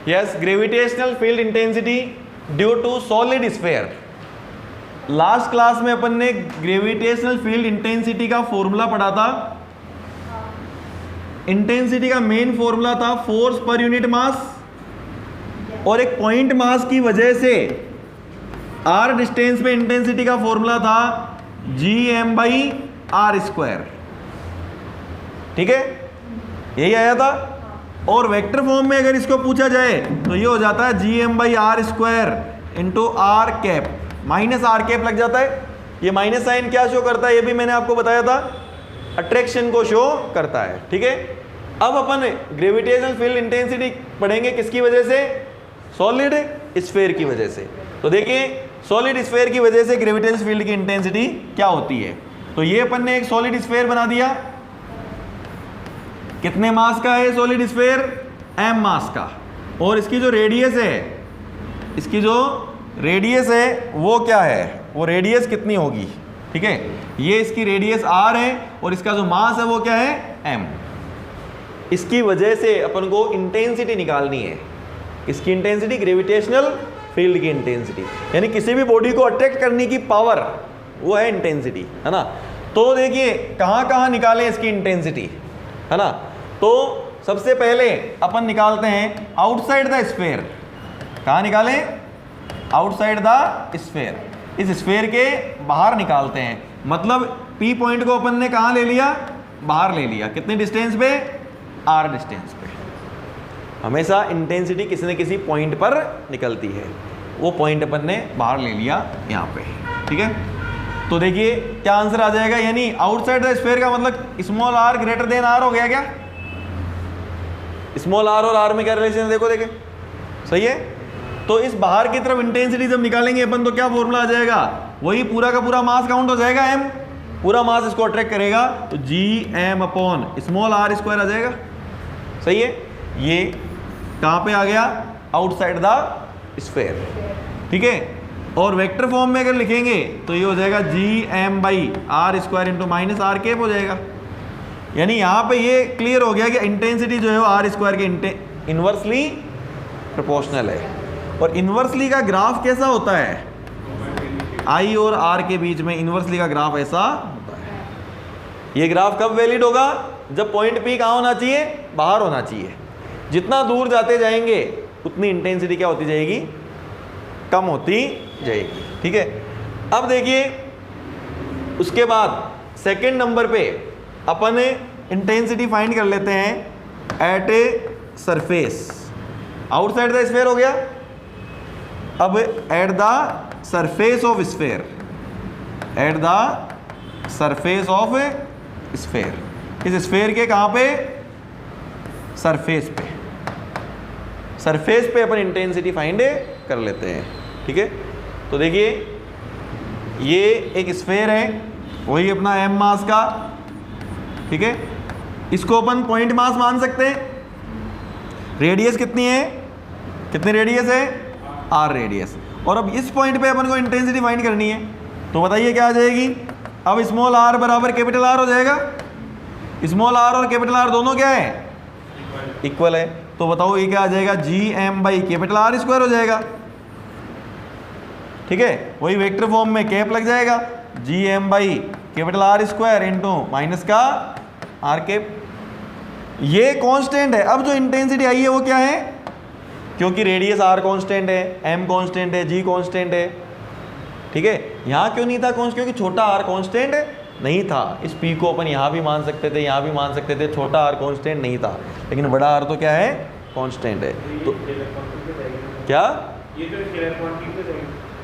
Yes, gravitational field intensity due to solid sphere. Last class में अपन ने gravitational field intensity का formula पढ़ा था। इंटेंसिटी का मेन फॉर्मूला था फोर्स पर यूनिट मास, और एक पॉइंट मास की वजह से आर डिस्टेंस पे इंटेंसिटी का फॉर्मूला था Gm/r²। ठीक है, यही आया था। और वेक्टर फॉर्म में अगर इसको पूछा जाए तो ये हो जाता है Gm/r² into r cap, minus r cap लग जाता है। ये माइनस साइन क्या शो करता है, ये भी मैंने आपको बताया था, अट्रैक्शन को शो करता है। ठीक है, अब अपन ग्रेविटेशनल फील्ड इंटेंसिटी पढ़ेंगे किसकी वजह से, सॉलिड स्फीयर की वजह से। तो देखिए सॉलिड स्फीयर की वजह से ग्रेविटेशनल फील्ड की इंटेंसिटी क्या होती है। तो ये अपन ने एक सॉलिड स्फीयर बना दिया, कितने मास का है सॉलिड स्फीयर, m मास का, और इसकी जो रेडियस है, इसकी जो रेडियस है वो क्या है, वो रेडियस कितनी होगी। ठीक है, ये इसकी रेडियस r है और इसका जो मास है वो क्या है, m। इसकी वजह से अपन को इंटेंसिटी निकालनी है। इसकी इंटेंसिटी, ग्रेविटेशनल फील्ड की इंटेंसिटी, यानी किसी भी बॉडी को अट्रैक्ट करने की पावर, वो है इंटेंसिटी, है ना। तो देखिए कहाँ कहाँ निकालें इसकी इंटेंसिटी, है ना। तो सबसे पहले अपन निकालते हैं आउटसाइड द स्फीयर। कहाँ निकालें, आउटसाइड द स्फीयर, इस स्फीयर के बाहर निकालते हैं। मतलब P पॉइंट को अपन ने कहाँ ले लिया, बाहर ले लिया, कितने डिस्टेंस पे, r डिस्टेंस पे। हमेशा इंटेंसिटी किसी न किसी पॉइंट पर निकलती है, वो पॉइंट अपन ने बाहर ले लिया यहाँ पे। ठीक है, तो देखिए क्या आंसर आ जाएगा, यानी आउटसाइड द स्फीयर का मतलब small r greater than r हो गया क्या। स्मॉल r और r में क्या रिलेशन है, देखो देखिए, सही है। तो इस बाहर की तरफ इंटेंसिटी जब निकालेंगे अपन तो क्या फॉर्मूला आ जाएगा, वही पूरा का पूरा मास काउंट हो जाएगा, m पूरा मास इसको अट्रैक्ट करेगा, तो Gm/ स्मॉल r² आ जाएगा। सही है, ये कहाँ पे आ गया, आउटसाइड द स्फीयर। ठीक है, और वेक्टर फॉर्म में अगर लिखेंगे तो ये हो जाएगा Gm/r² into minus r cap हो जाएगा। यानी यहाँ पे ये क्लियर हो गया कि इंटेंसिटी जो है वो r² के इन्वर्सली प्रोपोर्शनल है। और इन्वर्सली का ग्राफ कैसा होता है, I और R के बीच में इन्वर्सली का ग्राफ ऐसा होता है। ये ग्राफ कब वैलिड होगा, जब पॉइंट P कहाँ होना चाहिए, बाहर होना चाहिए। जितना दूर जाते जाएंगे उतनी इंटेंसिटी क्या होती जाएगी, कम होती जाएगी। ठीक है, अब देखिए उसके बाद सेकंड नंबर पे अपन इंटेंसिटी फाइंड कर लेते हैं at a surface. Outside the sphere हो गया, अब at the surface of sphere, at the surface of sphere, इस स्फीयर के कहाँ पे, सरफेस पे। सरफेस पे अपन इंटेंसिटी फाइंड कर लेते हैं। ठीक है, तो देखिए ये एक स्फीयर है, वही अपना m मास का। ठीक है, इसको अपन पॉइंट मास मान सकते हैं। रेडियस कितनी है, कितनी रेडियस है, r रेडियस। और अब इस पॉइंट पे अपन को इंटेंसिटी फाइंड करनी है, तो बताइए क्या आ जाएगी। अब स्मॉल r बराबर कैपिटल R हो जाएगा। स्मॉल r और कैपिटल R दोनों क्या है, इक्वल है। तो बताओ ये क्या आ जाएगा, Gm/R² हो जाएगा। ठीक है, वही वेक्टर फॉर्म में कैप लग जाएगा, Gm/R² इंटू माइनस का आर कैप। ये कांस्टेंट है। अब जो इंटेंसिटी आई है वो क्या है, क्योंकि रेडियस r कांस्टेंट है, m कांस्टेंट है, g कांस्टेंट है। ठीक है, यहाँ क्यों नहीं था कांस्टेंट, क्योंकि छोटा r कांस्टेंट नहीं था। इस p को अपन यहाँ भी मान सकते थे, यहाँ भी मान सकते थे, छोटा r कांस्टेंट नहीं था, लेकिन बड़ा r तो क्या है, कांस्टेंट है। तो क्या,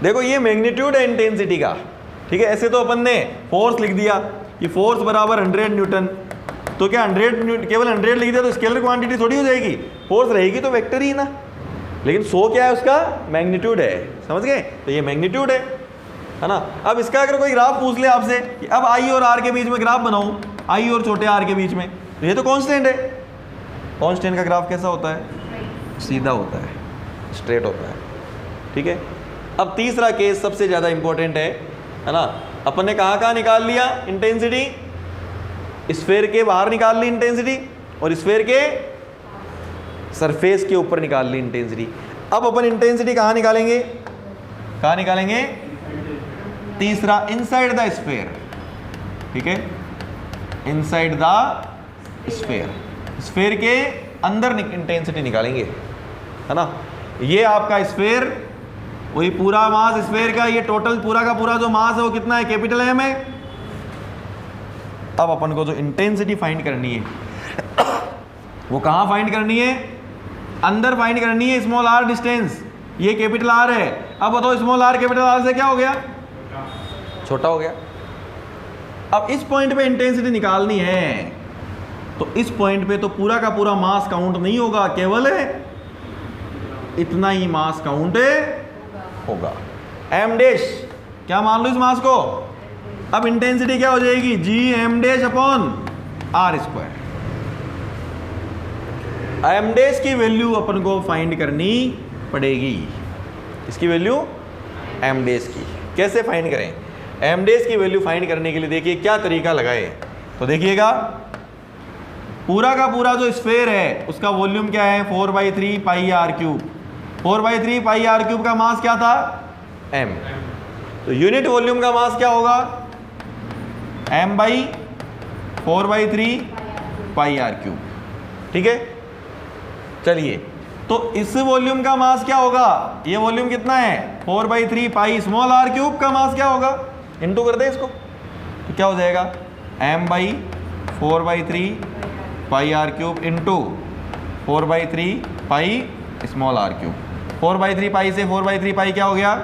देखो ये मैग्नीट्यूड है इंटेंसिटी का। ठीक है, ऐसे तो अपन ने फोर्स लिख दिया कि फोर्स बराबर 100 न्यूटन, तो क्या 100 केवल 100 लिख दिया तो स्केलर क्वांटिटी थोड़ी हो जाएगी, फोर्स रहेगी तो वेक्टर ही ना। लेकिन 100 क्या है, उसका मैग्नीट्यूड है, समझ गए। तो ये मैग्नीट्यूड है ना। अब इसका अगर कोई ग्राफ पूछ ले आपसे कि अब आई और आर के बीच में ग्राफ बनाऊं, आई और छोटे आर के बीच में, तो ये तो कांस्टेंट है। कांस्टेंट का ग्राफ कैसा होता है, सीधा होता है, स्ट्रेट होता है। ठीक है, अब तीसरा केस सबसे ज़्यादा इंपॉर्टेंट है ना। अपन ने कहाँ कहाँ निकाल लिया इंटेंसिटी, स्फीयर के बाहर निकाल ली इंटेंसिटी और स्फीयर के सरफेस के ऊपर निकाल ली इंटेंसिटी। अब अपन इंटेंसिटी कहाँ निकालेंगे, कहाँ निकालेंगे, तीसरा इनसाइड द स्फीयर, ठीक है, इनसाइड द स्फीयर, स्फीयर के अंदर इंटेंसिटी निकालेंगे, है ना। ये आपका स्फीयर, वही पूरा मास स्फीयर का, ये टोटल पूरा का पूरा जो मास है वो कितना है, कैपिटल एम है। अब अपन को जो इंटेंसिटी फाइंड करनी है वो कहाँ फाइंड करनी है, अंदर फाइंड करनी है, स्मॉल आर डिस्टेंस, ये कैपिटल आर है। अब बताओ स्मॉल आर कैपिटल आर से क्या हो गया, छोटा हो गया। अब इस पॉइंट पे इंटेंसिटी निकालनी है, तो इस पॉइंट पे तो पूरा का पूरा मास काउंट नहीं होगा, केवल इतना ही मास काउंट होगा, एम डैश। क्या मान लो इस मास को, अब इंटेंसिटी क्या हो जाएगी, G M dash upon are square. M dash की वैल्यू अपन को फाइंड करनी पड़ेगी, इसकी वैल्यू एम डैश की कैसे फाइंड करें, एम डैश की वैल्यू फाइंड करने के लिए देखिए क्या तरीका लगाए। तो देखिएगा पूरा का पूरा जो स्फीयर है उसका वॉल्यूम क्या है, 4/3 pi r cube. 4/3 pi r cube का मास क्या था, m। तो यूनिट वॉल्यूम का मास क्या होगा, m/4/3 पाई आर क्यूब, ठीक है। चलिए, तो इस वॉल्यूम का मास क्या होगा, ये वॉल्यूम कितना है 4/3 पाई स्मॉल आर क्यूब का मास क्या होगा, इंटू कर दे इसको, तो क्या हो जाएगा m/4/3 pi r cube into 4/3 pi small r cube. 4/3 pi से 4/3 पाई क्या हो गया,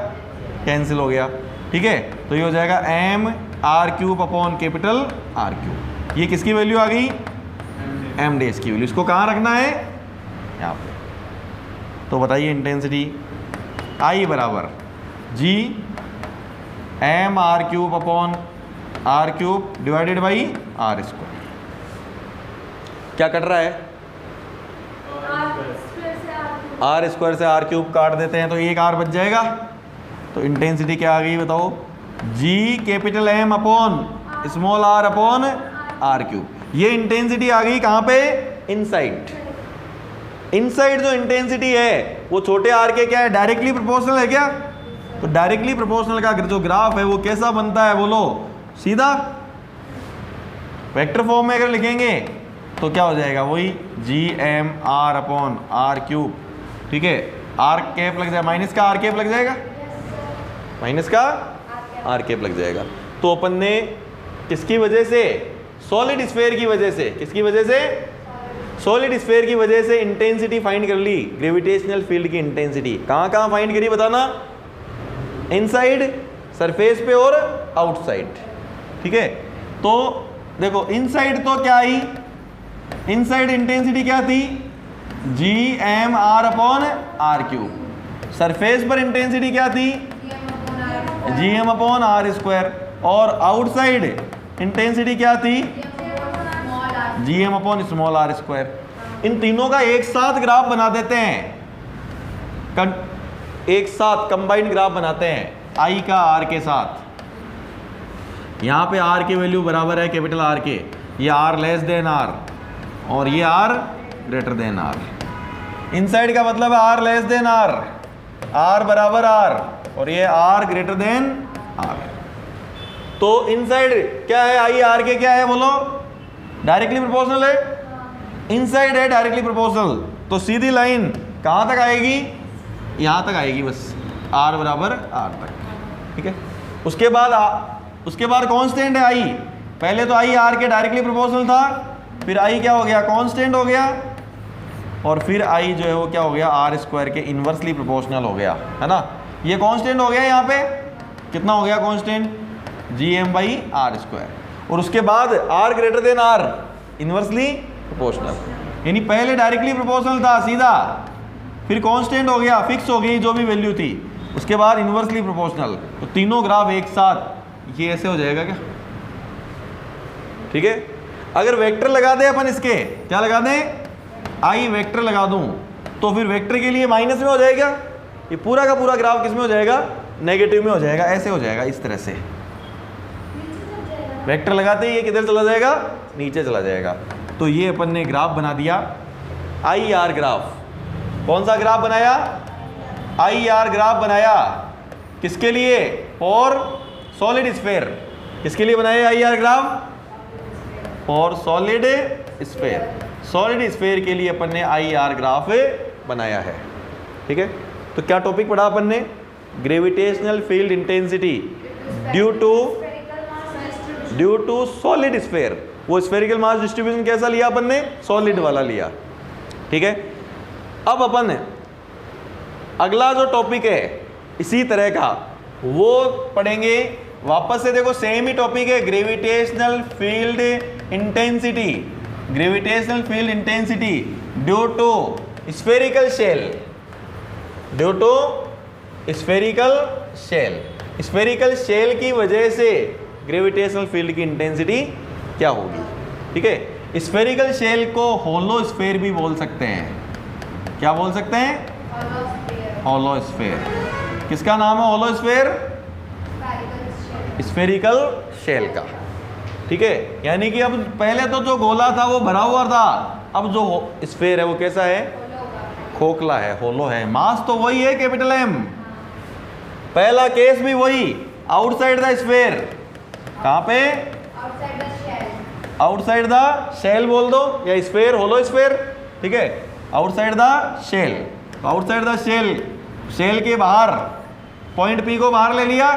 कैंसिल हो गया, ठीक है। तो ये हो जाएगा m r cube upon capital r cube. ये किसकी वैल्यू आ गई, एम डैश की वैल्यू। इसको कहाँ रखना है, यहाँ पे। तो बताइए इंटेंसिटी I बराबर G M r cube upon are cube divided by r square. क्या कट रहा है, आर स्क्वायर से आर क्यूब काट देते हैं तो एक आर बच जाएगा। तो इंटेंसिटी क्या आ गई बताओ, G capital M upon small r upon are cube. ये इंटेंसिटी आ गई कहाँ पे, इनसाइड। इनसाइड जो इंटेंसिटी है वो छोटे आर के क्या है, डायरेक्टली प्रोपोर्शनल है क्या। तो डायरेक्टली प्रोपोर्शनल का जो ग्राफ है वो कैसा बनता है बोलो, सीधा वेक्टर फॉर्म में अगर लिखेंगे तो क्या हो जाएगा, वही G M are upon are cube, ठीक है। आर कैप लग जाएगा, माइनस का आर कैप लग जाएगा, माइनस का आर कैप लग जाएगा। तो अपन ने किसकी वजह से, सॉलिड स्फीयर की वजह से, किसकी वजह से, सॉलिड स्फीयर की वजह से इंटेंसिटी फाइंड कर ली, ग्रेविटेशनल फील्ड की इंटेंसिटी। कहाँ कहाँ फाइंड करी बताना, इनसाइड सरफेस पे और आउटसाइड, ठीक है। तो देखो इनसाइड तो क्या आई, इनसाइड इंटेंसिटी क्या थी, G M are upon are cube. Surface पर इंटेंसिटी क्या थी, G M upon are square. और आउटसाइड इंटेंसिटी क्या थी, G M upon small R square. इन तीनों का एक साथ ग्राफ बना देते हैं, एक साथ कंबाइंड ग्राफ बनाते हैं आई का आर के साथ। यहाँ पे आर की वैल्यू बराबर है कैपिटल आर के, ये आर लेस देन आर और ये r greater than r. Inside का मतलब है r less than r, r बराबर आर और ये आर ग्रेटर देन आर। तो इनसाइड क्या है, आई आर के क्या है बोलो, डायरेक्टली प्रोपोर्शनल है, इनसाइड है डायरेक्टली प्रोपोर्शनल। तो सीधी लाइन कहाँ तक आएगी, यहाँ तक आएगी बस, आर बराबर आर तक, ठीक है। उसके बाद कांस्टेंट है आई, पहले तो आई आर के डायरेक्टली प्रोपोर्शनल था, फिर आई क्या हो गया, कांस्टेंट हो गया, और फिर आई जो है वो क्या हो गया, आर स्क्वायर के इन्वर्सली प्रोपोर्शनल हो गया, है ना। ये कांस्टेंट हो गया, यहाँ पे कितना हो गया constant, G M by r square. और उसके बाद r greater than r inversely proportional, यानी पहले डायरेक्टली प्रोपोर्शनल था सीधा, फिर कांस्टेंट हो गया, फिक्स हो गई जो भी वैल्यू थी, उसके बाद इन्वर्सली प्रोपोर्शनल। तो तीनों ग्राफ एक साथ ये ऐसे हो जाएगा क्या, ठीक है। अगर वेक्टर लगा दें अपन इसके, क्या लगा दें, आई वेक्टर लगा दूं, तो फिर वेक्टर के लिए माइनस में हो जाएगा, ये पूरा का पूरा ग्राफ किस में हो जाएगा, नेगेटिव में हो जाएगा, ऐसे हो जाएगा इस तरह से। वेक्टर लगाते ही ये किधर चला जाएगा, नीचे चला जाएगा। तो ये अपन ने ग्राफ बना दिया, आई आर ग्राफ। कौन सा ग्राफ बनाया? IR ग्राफ बनाया। किसके लिए? For solid sphere. किसके लिए बनाया IR graph? For solid sphere. Solid sphere के लिए अपन ने IR ग्राफ बनाया है। ठीक है, तो क्या टॉपिक पढ़ा अपन ने? Gravitational field intensity due to solid sphere. वो स्फेरिकल मास डिस्ट्रीब्यूशन कैसा लिया अपन ने? सॉलिड वाला लिया। ठीक है, अब अपन अगला जो टॉपिक है इसी तरह का वो पढ़ेंगे वापस से। देखो सेम ही टॉपिक है, gravitational field intensity. Gravitational field intensity due to spherical shell. Due to spherical shell. Spherical shell की वजह से ग्रेविटेशनल फील्ड की इंटेंसिटी क्या होगी? ठीक है, स्फेरिकल शेल को होलो स्फीयर भी बोल सकते हैं। क्या बोल सकते हैं? Hollow sphere. किसका नाम है होलो स्फीयर? स्फेरिकल शेल का। ठीक है, यानी कि अब पहले तो जो गोला था वो भरा हुआ था, अब जो स्फीयर है वो कैसा है? खोखला है, होलो है। मास तो वही है कैपिटल M। पहला केस भी वही, आउटसाइड द स्फीयर। कहां पे? आउटसाइड द शेल बोल दो या स्फीयर, होलो स्फीयर। ठीक है, outside the shell. Outside the shell, shell के बाहर पॉइंट P को बाहर ले लिया,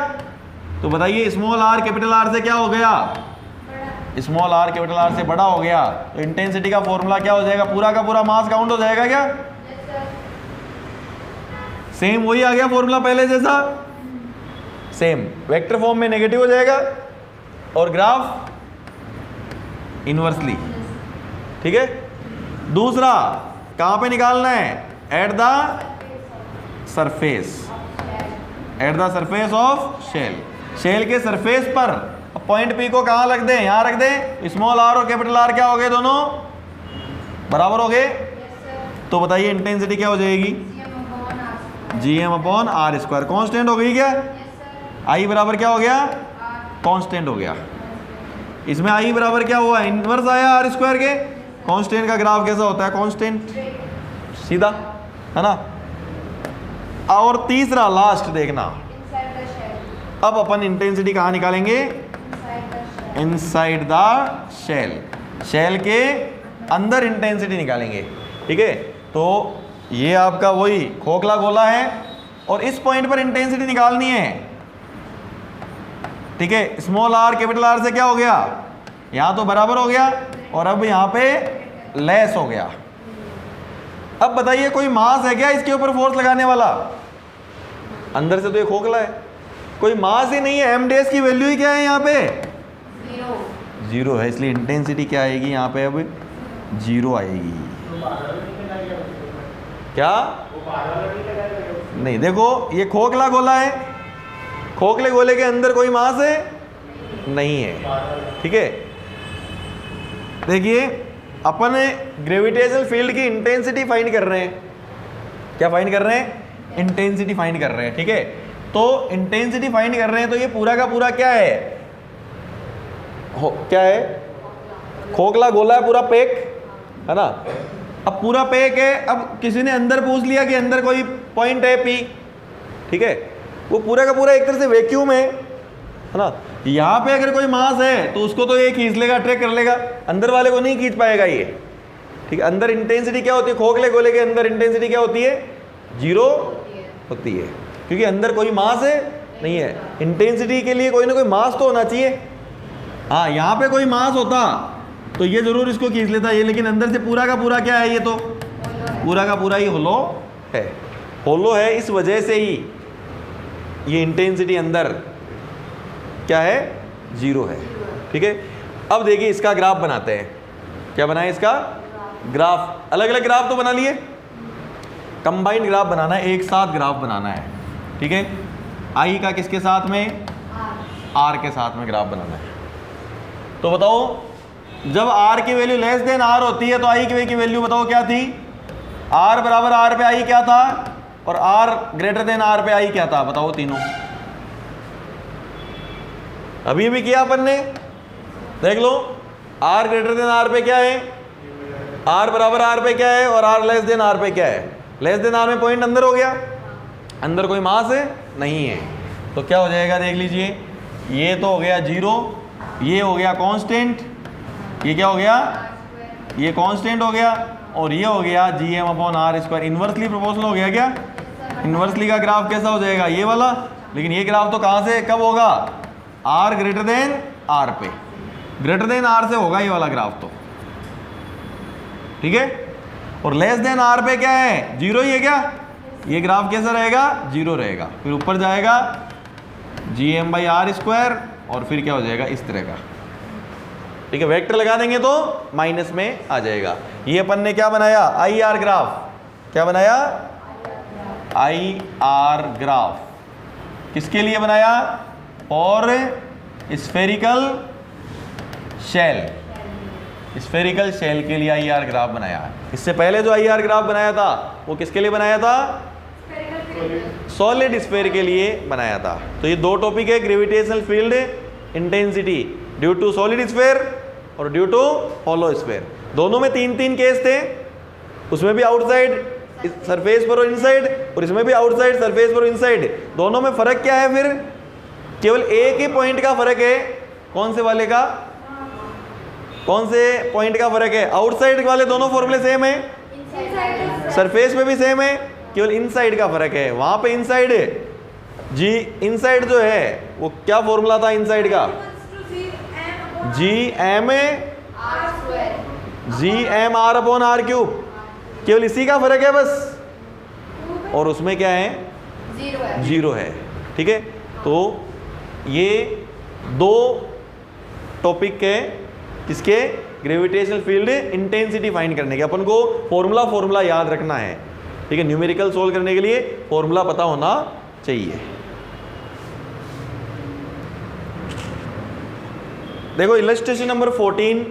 तो बताइए स्मॉल r कैपिटल R से क्या हो गया? स्मॉल r कैपिटल R से बड़ा हो गया। तो इंटेंसिटी का फॉर्मूला क्या हो जाएगा? पूरा का पूरा मास काउंट हो जाएगा क्या? सेम वही आ गया फॉर्मूला पहले जैसा, सेम वेक्टर फॉर्म में नेगेटिव हो जाएगा और ग्राफ इनवर्सली। ठीक है, दूसरा कहां पे निकालना है? At the surface. At the surface of shell. Shell के सरफेस पर पॉइंट P को कहां रख दें? यहां रख दें। स्मॉल r और कैपिटल R क्या हो गए? दोनों बराबर हो गए। तो बताइए इंटेंसिटी क्या हो जाएगी? Gm/r²। कांस्टेंट हो गई क्या? I बराबर क्या हो गया? कांस्टेंट हो गया। इसमें I बराबर क्या हुआ? इनवर्स आया r² के। कांस्टेंट का ग्राफ कैसा होता है? कांस्टेंट सीधा, है ना। और तीसरा लास्ट देखना, अब अपन इंटेंसिटी कहाँ निकालेंगे? Inside the shell. शेल के अंदर इंटेंसिटी निकालेंगे। ठीक है, तो ये आपका वही खोखला गोला है और इस पॉइंट पर इंटेंसिटी निकालनी है। ठीक है, स्मॉल r कैपिटल R से क्या हो गया? यहां तो बराबर हो गया और अब यहां पे लेस हो गया। अब बताइए कोई मास है क्या इसके ऊपर फोर्स लगाने वाला? अंदर से तो ये खोखला है, कोई मास ही नहीं है। m डैश की वैल्यू ही क्या है यहाँ पे? जीरो है, इसलिए इंटेंसिटी क्या आएगी यहाँ पे? अब जीरो आएगी। क्या? नहीं, देखो ये खोखला गोला है, खोखले गोले के अंदर कोई मास है? नहीं है। ठीक है, देखिए अपन ग्रेविटेशनल फील्ड की इंटेंसिटी फाइंड कर रहे हैं। क्या फाइंड कर रहे हैं? इंटेंसिटी फाइंड कर रहे हैं। ठीक है, तो इंटेंसिटी फाइंड कर रहे हैं, तो ये पूरा का पूरा क्या है? क्या है? खोखला गोला है, पूरा पैक है ना। अब पूरा पैक है, अब किसी ने अंदर पूछ लिया कि अंदर कोई पॉइंट है P। ठीक है, वो पूरा का पूरा एक तरह से वैक्यूम है ना। यहाँ पे अगर कोई मास है तो उसको तो ये खींच लेगा, ट्रैक कर लेगा, अंदर वाले को नहीं खींच पाएगा ये। ठीक है, अंदर इंटेंसिटी क्या होती है? खोखले गोले के अंदर इंटेंसिटी क्या होती है? जीरो होती है, क्योंकि अंदर कोई मास है नहीं है। इंटेंसिटी के लिए कोई ना कोई मास तो होना चाहिए। हाँ, यहाँ पे कोई मास होता तो ये जरूर इसको खींच लेता ये, लेकिन अंदर से पूरा का पूरा क्या है? ये तो पूरा का पूरा ही होलो है। होलो है, इस वजह से ही ये इंटेंसिटी अंदर क्या है? जीरो है। ठीक है, अब देखिए इसका ग्राफ बनाते हैं। क्या बनाए इसका ग्राफ? अलग अलग ग्राफ तो बना लिए, कंबाइंड ग्राफ बनाना है, एक साथ ग्राफ बनाना है। ठीक है, आई का किसके साथ में? आर के साथ में ग्राफ बनाना है। तो बताओ, जब आर की वैल्यू लेस देन आर होती है तो आई की वैल्यू बताओ क्या थी? आर बराबर आर पे आई क्या था और आर ग्रेटर देन आर पे आई क्या था? बताओ तीनों। अभी भी किया अपन ने, देख लो। आर ग्रेटर देन आर पे क्या है? आर बराबर आर पे क्या है और आर लेस देन आर पे क्या है? लेस देन आर में पॉइंट अंदर हो गया, अंदर कोई मास नहीं है, तो क्या हो जाएगा देख लीजिए, ये तो हो गया 0, ये हो गया कांस्टेंट, ये क्या हो गया, ये कांस्टेंट हो गया, और ये हो गया Gm/r²। इन्वर्सली प्रोपोर्शनल हो गया क्या? इन्वर्सली का ग्राफ कैसा हो जाएगा? ये वाला। लेकिन ये ग्राफ तो कहाँ से कब होगा? r ग्रेटर देन r पे, ग्रेटर देन r से होगा ये वाला ग्राफ तो, ठीक है। और लेस देन r पे क्या है? 0 ही है क्या? ये ग्राफ कैसा रहेगा? 0 रहेगा। फिर ऊपर जाएगा Gm/r², और फिर क्या हो जाएगा? इस तरह का, ठीक है। वेक्टर लगा देंगे तो माइनस में आ जाएगा। ये अपन ने क्या बनाया? IR graph. क्या बनाया? IR graph. किसके लिए बनाया? और स्फेरिकल शेल, स्फेरिकल शेल के लिए IR ग्राफ बनाया। इससे पहले जो IR ग्राफ बनाया था वो किसके लिए बनाया था? सॉलिड स्फेयर के लिए बनाया था। तो ये दो टॉपिक है, gravitational field intensity due to solid sphere और ड्यू टू हॉलो स्फेयर। दोनों में 3-3 केस थे, उसमें भी आउटसाइड सरफेस पर और इनसाइड, और इसमें भी आउटसाइड सरफेस पर और इनसाइड। दोनों में फर्क क्या है? फिर केवल एक ही पॉइंट का फर्क है। कौन से वाले का? कौन से पॉइंट का फर्क है? आउटसाइड वाले दोनों फॉर्मूले सेम है, सरफेस पे भी सेम है, केवल इनसाइड का फर्क है। वहां पे इनसाइड जी, इनसाइड जो है वो क्या फॉर्मूला था इनसाइड का? Gm/r², केवल इसी का फर्क है बस, और उसमें क्या है? 0 है, ठीक है। तो ये दो टॉपिक है किसके? ग्रेविटेशनल फील्ड इंटेंसिटी फाइंड करने के। अपन को फॉर्मूला याद रखना है, ठीक है। न्यूमेरिकल सोल्व करने के लिए फॉर्मूला पता होना चाहिए। देखो इलस्ट्रेशन नंबर 14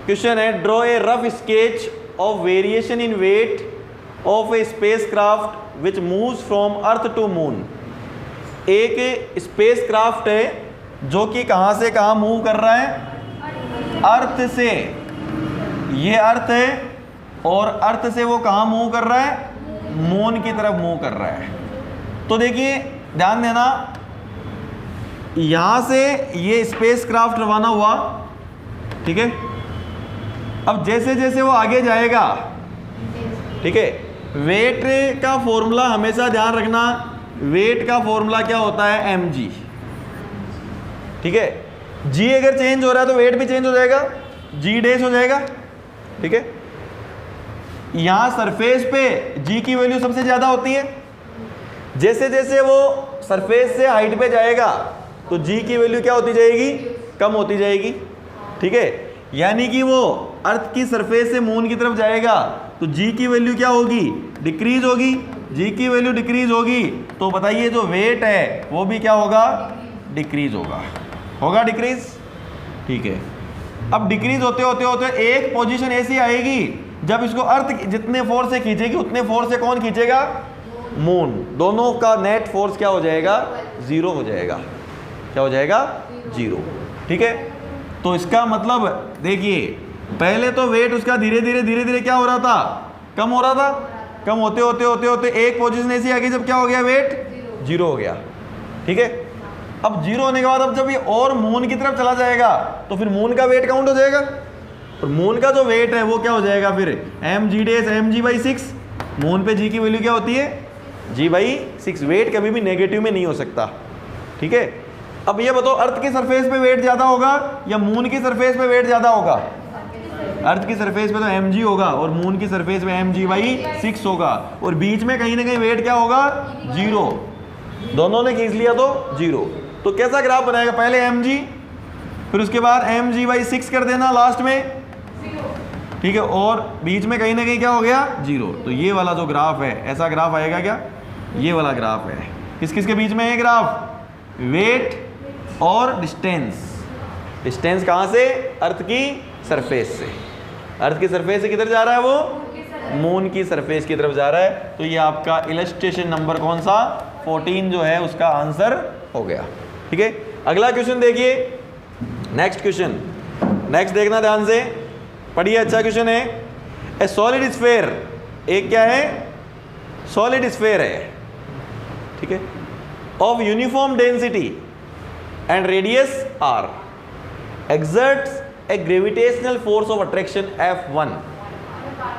क्वेश्चन है, draw a rough sketch of variation in weight of a spacecraft which moves from earth to moon. एक स्पेसक्राफ्ट है जो कि कहां से कहां मूव कर रहा है? अर्थ से। ये अर्थ है, और अर्थ से वो कहां मूव कर रहा है? मून की तरफ मूव कर रहा है। तो देखिए ध्यान देना, यहां से ये स्पेसक्राफ्ट रवाना हुआ, ठीक है। अब जैसे जैसे वो आगे जाएगा, ठीक है, वेट का फॉर्मूला हमेशा ध्यान रखना, वेट का फॉर्मूला क्या होता है? mg, ठीक है। g अगर चेंज हो रहा है तो वेट भी चेंज हो जाएगा, g डैश हो जाएगा, ठीक है। यहां सरफेस पे g की वैल्यू सबसे ज्यादा होती है। जैसे जैसे वो सरफेस से हाइट पे जाएगा तो g की वैल्यू क्या होती जाएगी? कम होती जाएगी, ठीक है। यानी कि वो अर्थ की सरफेस से मून की तरफ जाएगा तो g की वैल्यू क्या होगी? डिक्रीज होगी। g की वैल्यू डिक्रीज होगी तो बताइए जो वेट है वो भी क्या होगा? डिक्रीज होगा डिक्रीज, ठीक है। अब डिक्रीज होते होते होते एक पोजीशन ऐसी आएगी जब इसको अर्थ जितने फोर्स से खींचेगी उतने फोर्स से कौन खींचेगा? मून। दोनों का नेट फोर्स क्या हो जाएगा? 0 हो जाएगा। क्या हो जाएगा? 0, ठीक है। तो इसका मतलब देखिए, पहले तो वेट उसका धीरे धीरे क्या हो रहा था? कम हो रहा था। कम होते होते एक पोजीशन ऐसी आ गई जब क्या हो गया? वेट 0 हो गया, ठीक है। अब 0 होने के बाद अब जब ये और मून की तरफ चला जाएगा तो फिर मून का वेट काउंट हो जाएगा, और मून का जो वेट है वो क्या हो जाएगा? फिर mg/6। मून पे g की वैल्यू क्या होती है? g/6। वेट कभी भी नेगेटिव में नहीं हो सकता, ठीक है। अब ये बताओ, अर्थ की सरफेस पे वेट ज्यादा होगा या मून की सरफेस पे वेट ज्यादा होगा? अर्थ की सरफेस पे तो mg होगा और मून की सरफेस पे mg/6 होगा, और बीच में कहीं ना कहीं वेट क्या होगा? 0। दोनों ने खींच लिया तो 0। तो कैसा ग्राफ बनाएगा? पहले mg, फिर उसके बाद mg/6 कर देना लास्ट में, ठीक है, और बीच में कहीं ना कहीं क्या हो गया? 0। तो ये वाला जो ग्राफ है, ऐसा ग्राफ आएगा क्या? ये वाला ग्राफ है। किस किस के बीच में है ग्राफ? वेट और डिस्टेंस। डिस्टेंस कहाँ से? अर्थ की सरफेस से। अर्थ की सरफेस से किधर जा रहा है वो? मून की सरफेस की तरफ जा रहा है। तो ये आपका इलस्ट्रेशन नंबर कौन सा? 14 जो है उसका आंसर हो गया, ठीक है। अगला क्वेश्चन देखिए, नेक्स्ट क्वेश्चन, नेक्स्ट देखना ध्यान से, पढ़िए, अच्छा क्वेश्चन है। ए सॉलिड स्फेयर एक क्या है, सॉलिड स्फीयर है, ठीक है, of uniform density and radius r exerts a gravitational force of attraction F1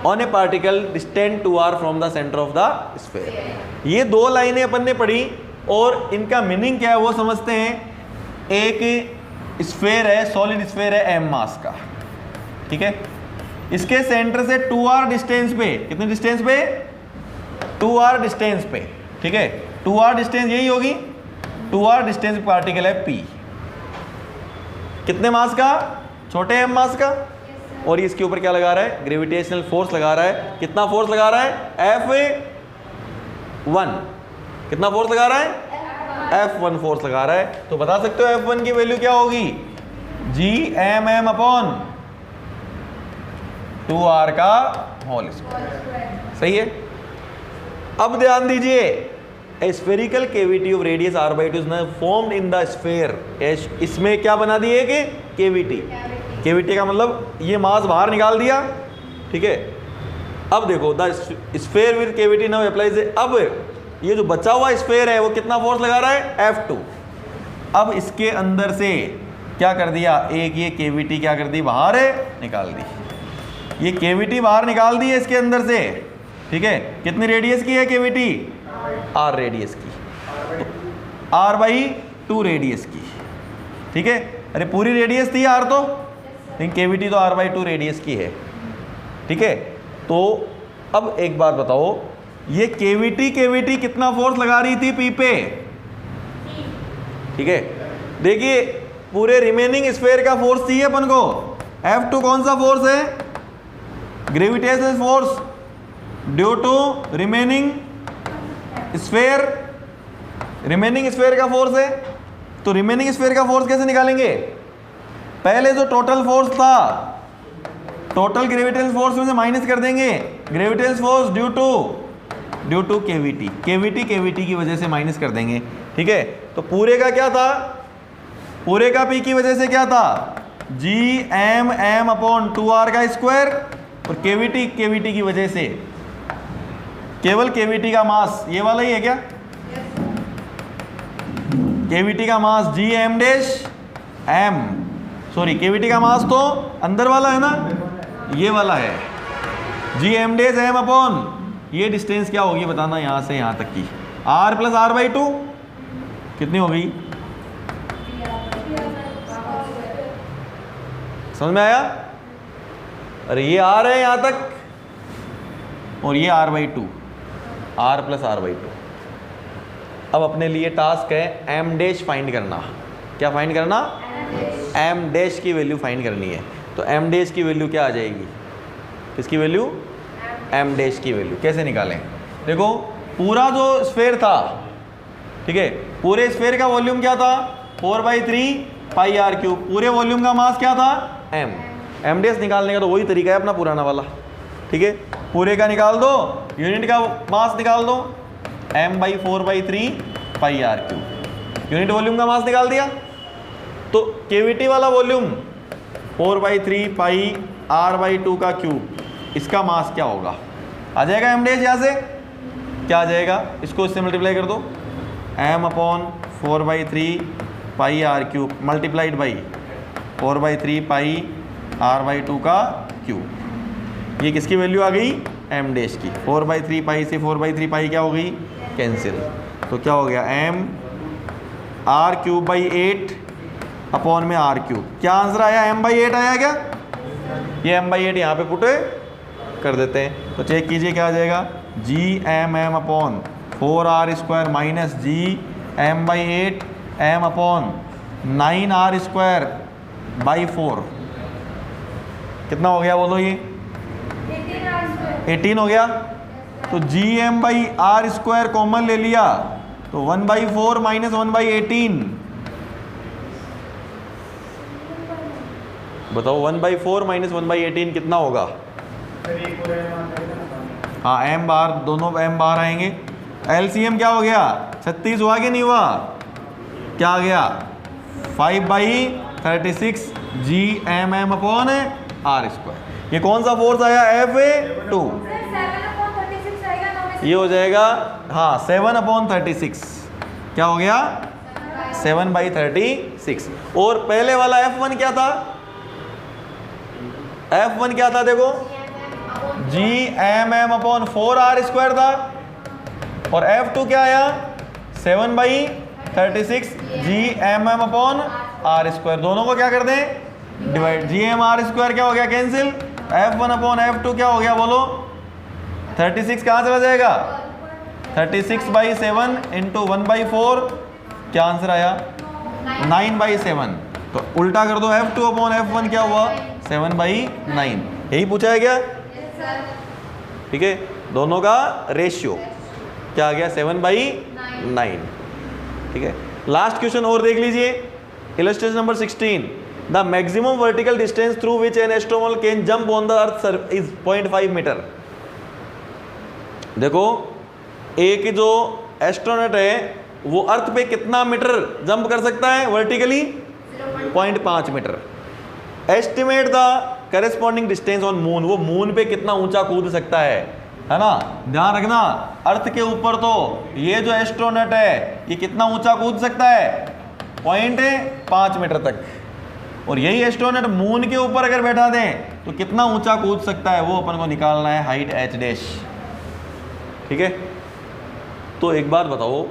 on a particle distant 2r from the center of the sphere। ये दो लाइनें अपन ने पढ़ी और इनका मीनिंग क्या है वो समझते हैं। एक स्फीयर है, सॉलिड स्फीयर है m मास का, ठीक है, इसके सेंटर से 2r डिस्टेंस पे, कितने डिस्टेंस पे, 2r डिस्टेंस पे, ठीक है, 2r डिस्टेंस यही होगी, 2r डिस्टेंस पार्टिकल है p, कितने मास का, छोटे m मास का, और ये इसके ऊपर क्या लगा रहा है, ग्रेविटेशनल फोर्स लगा रहा है। कितना फोर्स लगा रहा है, F1, कितना फोर्स लगा रहा है, F1 फोर्स लगा रहा है। तो बता सकते हो F1 की वैल्यू क्या होगी, Gmm अपॉन 2r का होल स्क्वायर, सही है। अब ध्यान दीजिए, ए spherical cavity of radius r/2 is now formed in the sphere. इसमें क्या बना दिए कि केविटी, केविटी का मतलब ये मास बाहर निकाल दिया, ठीक है। अब देखो the sphere with cavity now applies. अब ये जो बचा हुआ स्फीयर है वो कितना फोर्स लगा रहा है, F2। अब इसके अंदर से क्या कर दिया, एक ये केविटी क्या कर दी, बाहर है, निकाल दी, ये केविटी बाहर निकाल दी है इसके अंदर से, ठीक है। कितनी रेडियस की है केविटी, r रेडियस की, तो r/2 रेडियस की, ठीक है। अरे पूरी रेडियस थी r, तो लेकिन केविटी तो r/2 रेडियस की है, ठीक है। तो अब एक बात बताओ, ये केविटी कितना फोर्स लगा रही थी p पे, ठीक है। देखिए पूरे रिमेनिंग स्फीयर का फोर्स चाहिए अपन को, F2 कौन सा फोर्स है, gravitational force due to remaining sphere, remaining sphere का फोर्स है। तो रिमेनिंग स्फीयर का फोर्स कैसे निकालेंगे, पहले जो टोटल फोर्स था, टोटल ग्रेविटेशनल फोर्स में से माइनस कर देंगे gravitational force due to cavity की वजह से माइनस कर देंगे, ठीक है। तो पूरे का क्या था, पूरे का p की वजह से क्या था, Gmm अपॉन 2r का स्क्वायर, और केविटी की वजह से केवल केविटी का मास ये वाला ही है क्या, केविटी का मास Gm dash m, sorry cavity का मास तो अंदर वाला है ना, ये वाला है, Gm डैश m अपॉन ये डिस्टेंस क्या होगी बताना, यहाँ से यहाँ तक की r प्लस r/2 कितनी हो गई, समझ में आया। अरे ये r है यहाँ तक और ये r/2, r प्लस r/2। अब अपने लिए टास्क है m डैश फाइंड करना। क्या फाइंड करना, m डैश की वैल्यू फाइंड करनी है। तो m डैश की वैल्यू क्या आ जाएगी, किसकी वैल्यू, m डैश की वैल्यू कैसे निकालें। देखो पूरा जो स्फीयर था, ठीक है, पूरे स्फीयर का वॉल्यूम क्या था, 4/3 पाई r3। पूरे वॉल्यूम का मास क्या था, m डैश निकालने का तो वही तरीका है अपना पुराना वाला, ठीक है। पूरे का निकाल दो, यूनिट का मास निकाल दो, m/4/3 पाई r3, यूनिट वॉल्यूम का मास निकाल दिया। तो केविटी वाला वॉल्यूम 4/3 पाई r/2 का क्यूब, इसका मास क्या होगा, आ जाएगा m डैश, यहाँ से क्या आ जाएगा, इसको इससे मल्टीप्लाई कर दो, m/4/3 pi r3 multiplied by 4/3 pi r/2 का क्यूब। ये किसकी वैल्यू आ गई, m डैश की। 4/3 पाई से 4/3 पाई क्या हो गई, कैंसिल, तो क्या हो गया, m r3/8 अपॉन में r3। क्या आंसर आया, m/8 आया क्या, ये m/8 यहाँ पे पुट कर देते हैं। तो चेक कीजिए क्या आ जाएगा, Gmm upon 4r² minus Gm/8 m upon 9r²/4 कितना हो गया बोलो, ये 18 हो गया। तो Gm/r² कॉमन ले लिया तो 1/4 माइनस 1/18, बताओ 1/4 माइनस 1/18 कितना होगा। हाँ m बार, दोनों m बार आएंगे। LCM क्या हो गया, 36 हुआ कि नहीं हुआ, क्या आ गया 5/36 Gmm अपॉन r²। ये कौन सा फोर्स आया, F2। ये हो जाएगा हाँ 7/36। क्या हो गया 7/36। और पहले वाला F1 क्या था? F1 क्या था देखो, Gmm/4r² था। और F2 क्या आया 7/36 Gmm/r²। दोनों को क्या कर दें डिवाइड, Gm/r² क्या हो गया कैंसिल, F1/F2 क्या हो गया बोलो 36 कहाँ चला जाएगा 36/7 × 1/4। क्या आंसर आया 9/7। तो उल्टा कर दो, F2/F1 क्या हुआ 7/9। यही पूछा है क्या? ठीक है, दोनों का रेशियो क्या आ गया 7/9। ठीक है, लास्ट क्वेश्चन और देख लीजिए, illustration number 16। The maximum vertical distance through which an astronaut can jump on the earth is 0.5 metre. देखो एक जो एस्ट्रोनॉट है वो अर्थ पे कितना मीटर जंप कर सकता है vertically 0.5 metre. Estimate the corresponding distance on moon, वो मून पे कितना ऊंचा कूद सकता है ना। ध्यान रखना अर्थ के ऊपर तो ये जो एस्ट्रोनॉट है ये कितना ऊंचा कूद सकता है 0.5 मीटर तक। और यही एस्ट्रोनॉट मून के ऊपर अगर बैठा दें तो कितना ऊंचा कूद सकता है, वो अपन को निकालना है, हाइट h'। ठीक है, तो एक बात बताओ,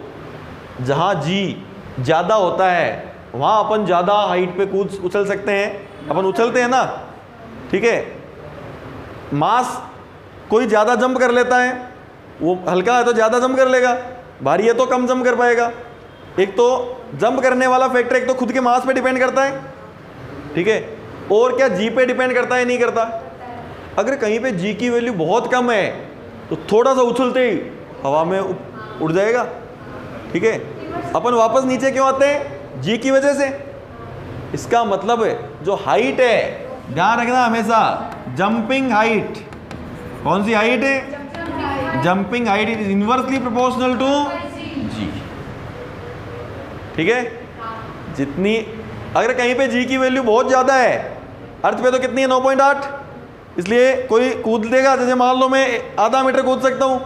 जहां g ज़्यादा होता है वहां अपन ज़्यादा हाइट पे कूद उछल सकते हैं, अपन उछलते हैं ना। ठीक है, मास कोई ज़्यादा जंप कर लेता है, वो हल्का है तो ज़्यादा जंप कर लेगा, भारी है तो कम जंप कर पाएगा। एक तो जंप करने वाला फैक्टर एक तो खुद के मास पे डिपेंड करता है, ठीक है, और क्या जी पे डिपेंड करता है नहीं करता। अगर कहीं पे जी की वैल्यू बहुत कम है तो थोड़ा सा उछलते ही हवा में उड़ जाएगा। ठीक है, अपन वापस नीचे क्यों आते हैं जी की वजह से। इसका मतलब है जो हाइट है, ध्यान रखना हमेशा, जंपिंग हाइट, कौन सी हाइट है jumping height is inversely proportional to G. ठीक है, जितनी अगर कहीं पे जी की वैल्यू बहुत ज़्यादा है, अर्थ पे तो कितनी है 9.8, इसलिए कोई कूद देगा, जैसे मान लो मैं आधा मीटर कूद सकता हूँ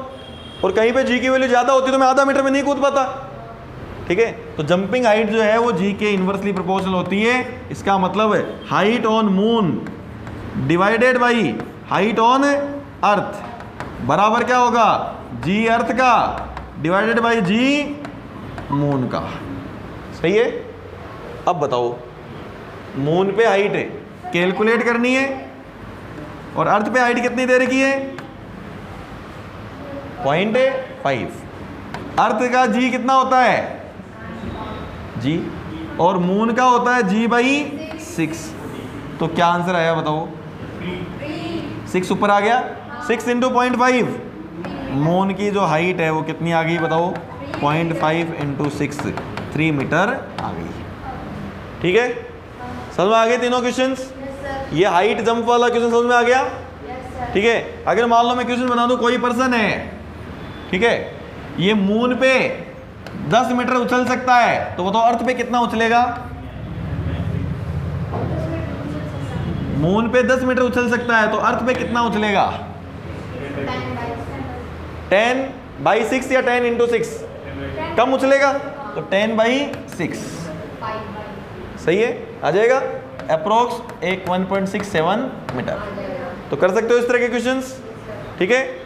और कहीं पे जी की वैल्यू ज़्यादा होती तो मैं आधा मीटर में नहीं कूद पाता। ठीक है, तो जंपिंग हाइट जो है वो जी के इनवर्सली प्रोपोर्शनल होती है। इसका मतलब है height on moon divided by height on earth बराबर क्या होगा जी अर्थ का डिवाइडेड बाई जी मून का। सही है। अब बताओ मून पे हाइट है कैलकुलेट करनी है और अर्थ पे हाइट कितनी दे रखी है 0.5। अर्थ का जी कितना होता है जी, और मून का होता है g/6। तो क्या आंसर आया बताओ 6 ऊपर आ गया, 6 × 0.5। मून की जो हाइट है वो कितनी आ गई बताओ 0.5 × 6, 3 मीटर आ गई। ठीक है, समझ में आ गए तीनों क्वेश्चंस। ये हाइट जंप वाला क्वेश्चन समझ में आ गया। ठीक है, अगर मान लो मैं क्वेश्चन बना दूं, कोई पर्सन है, ठीक है, ये मून पे 10 मीटर उछल सकता है, तो बताओ अर्थ पे कितना उछलेगा। मून पे 10 मीटर उछल सकता है तो अर्थ पे कितना उछलेगा 10/6 या 10 × 6, कम उछलेगा तो 10/6। सही है, आ जाएगा अप्रोक्स 1.67 मीटर। तो कर सकते हो इस तरह के क्वेश्चंस। ठीक है,